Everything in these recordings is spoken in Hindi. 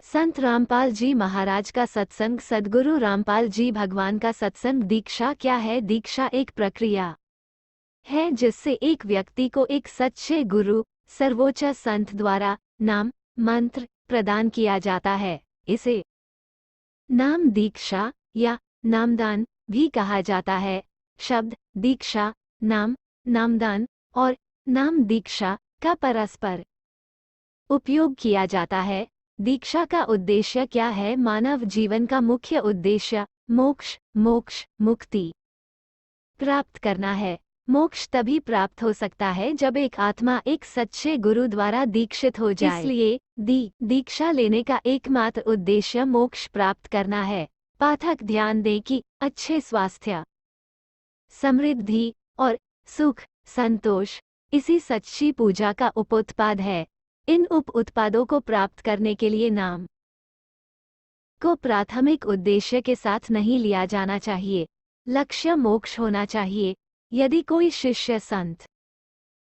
संत रामपाल जी महाराज का सत्संग। सद्गुरु रामपाल जी भगवान का सत्संग। दीक्षा क्या है? दीक्षा एक प्रक्रिया है जिससे एक व्यक्ति को एक सच्चे गुरु, सर्वोच्च संत द्वारा नाम, मंत्र प्रदान किया जाता है। इसे नाम दीक्षा या नामदान भी कहा जाता है। शब्द दीक्षा, नाम, नामदान और नाम दीक्षा का परस्पर उपयोग किया जाता है। दीक्षा का उद्देश्य क्या है? मानव जीवन का मुख्य उद्देश्य मोक्ष, मुक्ति प्राप्त करना है। मोक्ष तभी प्राप्त हो सकता है जब एक आत्मा एक सच्चे गुरु द्वारा दीक्षित हो जाए। इसलिए दीक्षा लेने का एकमात्र उद्देश्य मोक्ष प्राप्त करना है। पाठक ध्यान दें कि अच्छे स्वास्थ्य, समृद्धि और सुख, संतोष इसी सच्ची पूजा का उपोत्पाद है। इन उप उत्पादों को प्राप्त करने के लिए नाम को प्राथमिक उद्देश्य के साथ नहीं लिया जाना चाहिए। लक्ष्य मोक्ष होना चाहिए। यदि कोई शिष्य संत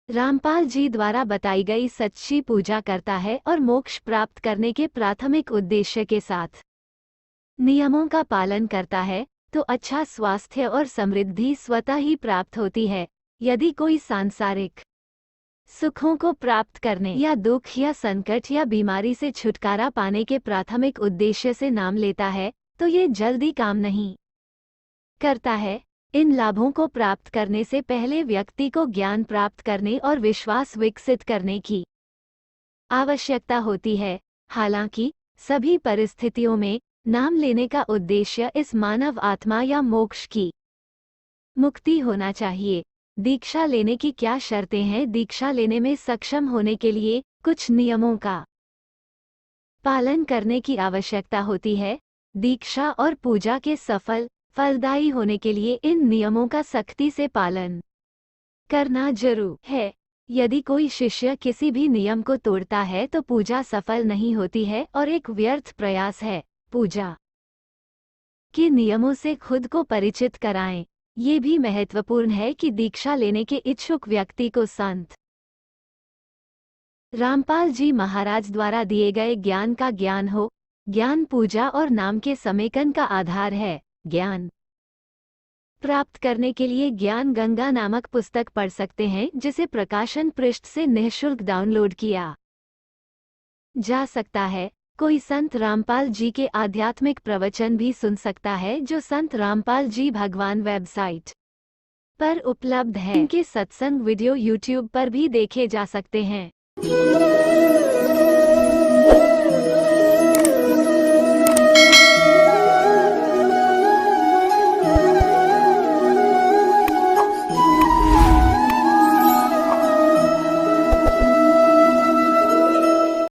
रामपाल जी द्वारा बताई गई सच्ची पूजा करता है और मोक्ष प्राप्त करने के प्राथमिक उद्देश्य के साथ नियमों का पालन करता है, तो अच्छा स्वास्थ्य और समृद्धि स्वतः ही प्राप्त होती है। यदि कोई सांसारिक सुखों को प्राप्त करने या दुख या संकट या बीमारी से छुटकारा पाने के प्राथमिक उद्देश्य से नाम लेता है, तो ये जल्दी काम नहीं करता है। इन लाभों को प्राप्त करने से पहले व्यक्ति को ज्ञान प्राप्त करने और विश्वास विकसित करने की आवश्यकता होती है। हालांकि सभी परिस्थितियों में नाम लेने का उद्देश्य इस मानव आत्मा या मोक्ष की मुक्ति होना चाहिए। दीक्षा लेने की क्या शर्तें हैं? दीक्षा लेने में सक्षम होने के लिए कुछ नियमों का पालन करने की आवश्यकता होती है। दीक्षा और पूजा के फलदायी होने के लिए इन नियमों का सख्ती से पालन करना जरूर है। यदि कोई शिष्य किसी भी नियम को तोड़ता है तो पूजा सफल नहीं होती है और एक व्यर्थ प्रयास है। पूजा के नियमों से खुद को परिचित कराएं। ये भी महत्वपूर्ण है कि दीक्षा लेने के इच्छुक व्यक्ति को संत रामपाल जी महाराज द्वारा दिए गए ज्ञान का ज्ञान हो। ज्ञान पूजा और नाम के समेकन का आधार है। ज्ञान प्राप्त करने के लिए ज्ञान गंगा नामक पुस्तक पढ़ सकते हैं, जिसे प्रकाशन पृष्ठ से निःशुल्क डाउनलोड किया जा सकता है। कोई संत रामपाल जी के आध्यात्मिक प्रवचन भी सुन सकता है, जो संत रामपाल जी भगवान वेबसाइट पर उपलब्ध है। इनके सत्संग वीडियो YouTube पर भी देखे जा सकते हैं।